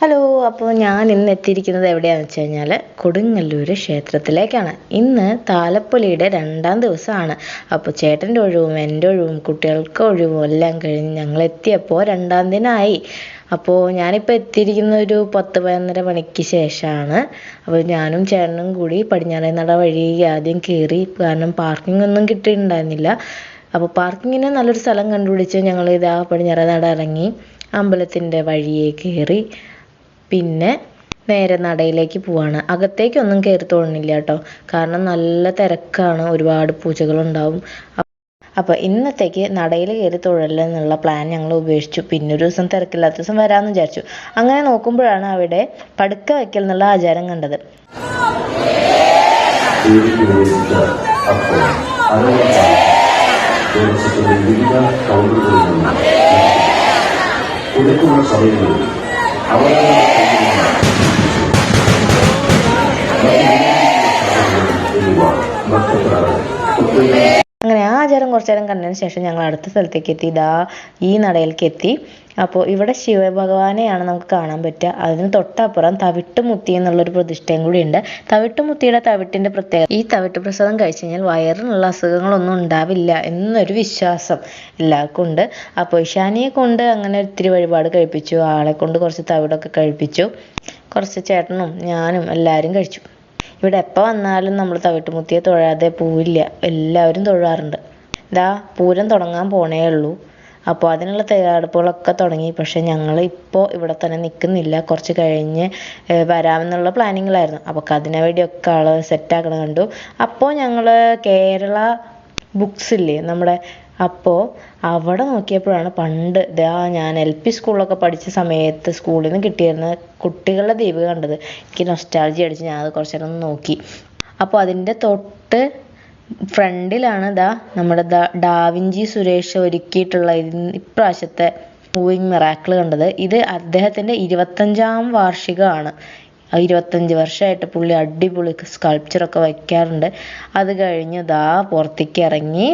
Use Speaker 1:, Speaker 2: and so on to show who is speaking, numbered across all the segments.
Speaker 1: Hello, അപ്പോൾ ഞാൻ ഇന്ന് എത്തിയിരിക്കുന്നത് എവിടെയാണെന്ന് വെച്ച് കഴിഞ്ഞാൽ കൊടുങ്ങല്ലൂർ ക്ഷേത്രത്തിലേക്കാണ്. ഇന്ന് താലപ്പൊലിയുടെ 2ാം ദിവസമാണ്. അപ്പോൾ ചേട്ടൻ്റെ ഒഴിവും എൻ്റെ ഒഴിവും കുട്ടികൾക്ക് ഒഴിവും എല്ലാം കഴിഞ്ഞ് ഞങ്ങൾ എത്തിയപ്പോൾ 2ാം ദിനമായി. അപ്പോൾ ഞാനിപ്പോൾ എത്തിയിരിക്കുന്ന ഒരു 10-11 മണിക്ക് ശേഷമാണ്. അപ്പോൾ ഞാനും ചേട്ടനും കൂടി പടിഞ്ഞാറേ നട വഴി ആദ്യം കയറി, കാരണം പാർക്കിംഗ് ഒന്നും കിട്ടിയിട്ടുണ്ടായിരുന്നില്ല. അപ്പോൾ പാർക്കിങ്ങിന് നല്ലൊരു സ്ഥലം കണ്ടുപിടിച്ച് ഞങ്ങൾ ഇതാ പടിഞ്ഞാറേ നട ഇറങ്ങി അമ്പലത്തിൻ്റെ വഴിയെ കയറി. പിന്നെ നേരെ നടയിലേക്ക് പോവാണ്. അകത്തേക്കൊന്നും കയറി തോന്നുന്നില്ല കേട്ടോ, കാരണം നല്ല തിരക്കാണ്, ഒരുപാട് പൂജകളുണ്ടാവും. അപ്പോൾ ഇന്നത്തേക്ക് നടയിൽ കയറി തൊഴലെന്നുള്ള പ്ലാൻ ഞങ്ങൾ ഉപേക്ഷിച്ചു. പിന്നെ ഒരു ദിവസം തിരക്കില്ലാത്ത ദിവസം വരാമെന്ന് വിചാരിച്ചു. അങ്ങനെ നോക്കുമ്പോഴാണ് അവിടെ പടുക്ക വയ്ക്കൽ എന്നുള്ള ആചാരം കണ്ടത്. അങ്ങനെ ആ ആചാരം കുറച്ചു നേരം കണ്ടതിന് ശേഷം ഞങ്ങൾ അടുത്ത സ്ഥലത്തേക്ക് എത്തി. ഈ നടയിലേക്ക് എത്തി. അപ്പോൾ ഇവിടെ ശിവഭഗവാനെയാണ് നമുക്ക് കാണാൻ പറ്റുക. അതിന് തൊട്ടപ്പുറം തവിട്ടുമുത്തി എന്നുള്ളൊരു പ്രതിഷ്ഠയും കൂടി ഉണ്ട്. തവിട്ടുമുത്തിയുടെ തവിട്ടിൻ്റെ പ്രത്യേകത, ഈ തവിട്ട് പ്രസാദം കഴിച്ചു കഴിഞ്ഞാൽ വയറിനുള്ള അസുഖങ്ങളൊന്നും ഉണ്ടാവില്ല എന്നൊരു വിശ്വാസം എല്ലാവർക്കും ഉണ്ട്. അപ്പോൾ ഇഷാനിയെ കൊണ്ട് അങ്ങനെ ഒത്തിരി വഴിപാട് കഴിപ്പിച്ചു. ആളെ കൊണ്ട് കുറച്ച് തവിടൊക്കെ കഴിപ്പിച്ചു. കുറച്ച് ചേട്ടനും ഞാനും എല്ലാവരും കഴിച്ചു. ഇവിടെ എപ്പോൾ വന്നാലും നമ്മൾ തവിട്ടുമുത്തിയെ തൊഴാതെ പോവില്ല, എല്ലാവരും തൊഴാറുണ്ട്. പൂരം തുടങ്ങാൻ പോണേ ഉള്ളൂ. അപ്പോൾ അതിനുള്ള തയ്യാറെടുപ്പുകളൊക്കെ തുടങ്ങി. പക്ഷേ ഞങ്ങൾ ഇപ്പോൾ ഇവിടെ തന്നെ നിൽക്കുന്നില്ല, കുറച്ച് കഴിഞ്ഞ് വരാമെന്നുള്ള പ്ലാനിങ്ങിലായിരുന്നു. അപ്പോൾ അതിനു വേണ്ടിയൊക്കെ ആൾ സെറ്റാക്കണം കണ്ടു. അപ്പോൾ ഞങ്ങൾ കേരള ബുക്സ് ഇല്ലേ നമ്മുടെ, അപ്പോൾ അവിടെ നോക്കിയപ്പോഴാണ് പണ്ട് ഞാൻ LP സ്കൂളിലൊക്കെ പഠിച്ച സമയത്ത് സ്കൂളിൽ നിന്ന് കിട്ടിയിരുന്ന കുട്ടികളുടെ ദ്വീപ് കണ്ടത്. എനിക്ക് നൊസ്റ്റാൾജി അടിച്ച് ഞാൻ അത് കുറച്ച് നേരം നോക്കി. അപ്പോൾ അതിൻ്റെ തൊട്ട് ഫ്രണ്ടിലാണ് നമ്മുടെ ഡാവിഞ്ചി സുരേഷ് ഒരുക്കിയിട്ടുള്ള ഇപ്രാവശ്യത്തെ മൂവിങ് മിറാക്കിൾ കണ്ടത്. ഇത് അദ്ദേഹത്തിൻ്റെ 25ാം വാർഷികമാണ്. 25 വർഷമായിട്ട് പുള്ളി അടിപൊളി സ്കൾപ്ചറൊക്കെ വയ്ക്കാറുണ്ട്. അത് കഴിഞ്ഞ് പുറത്തേക്ക് ഇറങ്ങി.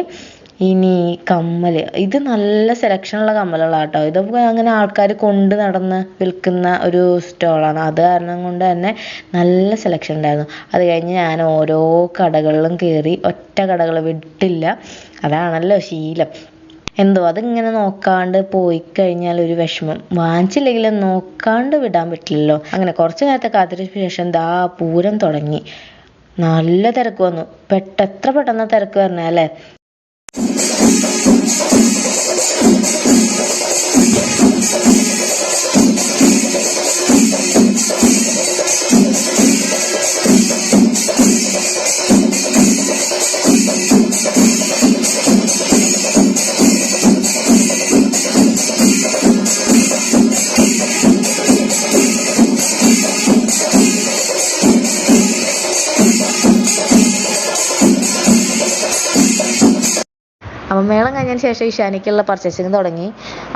Speaker 1: ഇനി കമ്മൽ, ഇത് നല്ല സെലക്ഷനുള്ള കമ്മലുകളാണ് കേട്ടോ. ഇതൊക്കെ അങ്ങനെ ആൾക്കാർ കൊണ്ട് നടന്ന് വിൽക്കുന്ന ഒരു സ്റ്റോളാണ്. അത് കാരണം കൊണ്ട് തന്നെ നല്ല സെലക്ഷൻ ഉണ്ടായിരുന്നു. അത് കഴിഞ്ഞ് ഞാൻ ഓരോ കടകളിലും കയറി, ഒറ്റ കടകൾ വിട്ടില്ല. അതാണല്ലോ ശീലം. എന്തോ അതിങ്ങനെ നോക്കാണ്ട് പോയി കഴിഞ്ഞാൽ ഒരു വിഷമം, വാങ്ങിച്ചില്ലെങ്കിലും നോക്കാണ്ട് വിടാൻ പറ്റില്ലല്ലോ. അങ്ങനെ കുറച്ച് നേരത്തെ കാത്തിരിച്ച ശേഷം പൂരം തുടങ്ങി. നല്ല തിരക്ക് വന്നു. എത്ര പെട്ടെന്ന് തിരക്ക് വരണേ അല്ലേ. അപ്പം മേളം കഴിഞ്ഞതിന് ശേഷം ഇഷാനിക്കുള്ള പർച്ചേസിങ് തുടങ്ങി.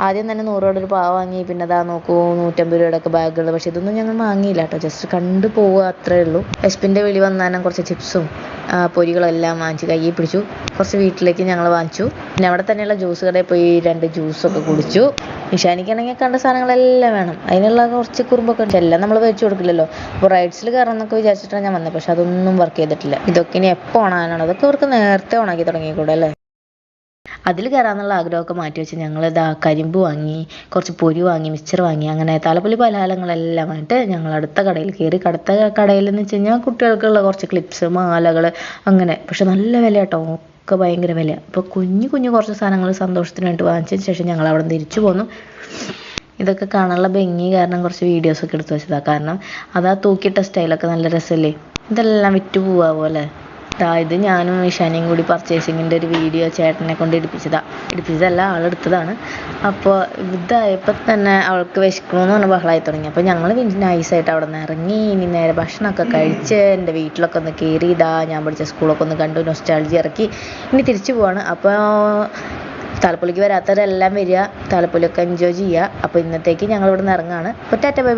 Speaker 1: ആദ്യം തന്നെ 100 രൂപയുടെ ഒരു പാവ വാങ്ങി. പിന്നെ നോക്കൂ 150 രൂപയുടെയൊക്കെ ബാഗുകൾ. പക്ഷെ ഇതൊന്നും ഞങ്ങൾ വാങ്ങിയില്ല കേട്ടോ, ജസ്റ്റ് കണ്ടു പോവുക അത്രേ ഉള്ളൂ. എസ്പിൻ്റെ വിളി വന്നാലും കുറച്ച് ചിപ്സും പൊരികളെല്ലാം വാങ്ങിച്ച് കയ്യിൽ പിടിച്ചു. കുറച്ച് വീട്ടിലേക്ക് ഞങ്ങൾ വാങ്ങിച്ചു. പിന്നെ അവിടെ തന്നെയുള്ള ജ്യൂസ് കടയിൽ പോയി 2 ജ്യൂസൊക്കെ കുടിച്ചു. ഇഷാനിക്കാണെങ്കിൽ കണ്ട സാധനങ്ങളെല്ലാം വേണം. അതിനുള്ള കുറച്ച് കുറുമ്പൊക്കെ ഉണ്ട്. എല്ലാം നമ്മൾ വെച്ച് കൊടുക്കില്ലല്ലോ. അപ്പോൾ റൈഡ്സിൽ കയറണം എന്നൊക്കെ വിചാരിച്ചിട്ടാണ് ഞാൻ വന്നത്. പക്ഷെ അതൊന്നും വർക്ക് ചെയ്തിട്ടില്ല. ഇതൊക്കെ ഇനി എപ്പോൾ ഓണാനാണ്? അതൊക്കെ അവർക്ക് നേരത്തെ ഓണാക്കി തുടങ്ങിക്കൂടെ അല്ലേ. അതിൽ കയറാമെന്നുള്ള ആഗ്രഹമൊക്കെ മാറ്റി വെച്ച് ഞങ്ങൾ കരിമ്പ് വാങ്ങി, കുറച്ച് പൊരി വാങ്ങി, മിക്സ്ചർ വാങ്ങി. അങ്ങനെ താലപ്പൊലി പലഹാരങ്ങളെല്ലാം ആയിട്ട് ഞങ്ങൾ അടുത്ത കടയിൽ കയറി. അടുത്ത കടയിൽ എന്ന് വെച്ച് കഴിഞ്ഞാൽ കുട്ടികൾക്കുള്ള കുറച്ച് ക്ലിപ്സ്, മാലകൾ അങ്ങനെ. പക്ഷെ നല്ല വില കേട്ടോ, ഒക്കെ ഭയങ്കര വില. അപ്പോൾ കുഞ്ഞു കുറച്ച് സാധനങ്ങൾ സന്തോഷത്തിന് വേണ്ടി വാങ്ങിച്ചതിന് ശേഷം ഞങ്ങൾ അവിടെ തിരിച്ചു പോന്നു. ഇതൊക്കെ കാണാനുള്ള ഭംഗി കാരണം കുറച്ച് വീഡിയോസൊക്കെ എടുത്ത് വെച്ചതാണ്. കാരണം തൂക്കിയിട്ട സ്റ്റൈലൊക്കെ നല്ല രസമല്ലേ. ഇതെല്ലാം വിറ്റ് പോവാ പോലെ. ഇത് ഞാനും ഇഷാനിയും കൂടി പർച്ചേസിങ്ങിൻ്റെ ഒരു വീഡിയോ ചേട്ടനെ കൊണ്ട് എടുപ്പിച്ചതല്ല, ആളെടുത്തതാണ്. അപ്പോൾ ഇതായപ്പോൾ തന്നെ അവൾക്ക് വിശക്കണമെന്ന് പറഞ്ഞ് ബഹളമായി തുടങ്ങി. അപ്പോൾ ഞങ്ങൾ നൈസായിട്ട് അവിടെ നിന്ന് ഇറങ്ങി. ഇനി നേരെ ഭക്ഷണമൊക്കെ കഴിച്ച് എൻ്റെ വീട്ടിലൊക്കെ ഒന്ന് കയറി. ഞാൻ പഠിച്ച സ്കൂളൊക്കെ ഒന്ന് കണ്ടു, നൊസ്റ്റാൾജി ഇറക്കി. ഇനി തിരിച്ചു പോവാണ്. അപ്പോൾ താലപ്പൊലിക്ക് വരാത്തവരെല്ലാം വരിക, താലപ്പൊലിയൊക്കെ എൻജോയ് ചെയ്യുക. അപ്പോൾ ഇന്നത്തേക്ക് ഞങ്ങൾ ഇവിടെ നിന്ന് ഇറങ്ങുകയാണ്. അപ്പോൾ ടാറ്റ ബൈ ബൈ.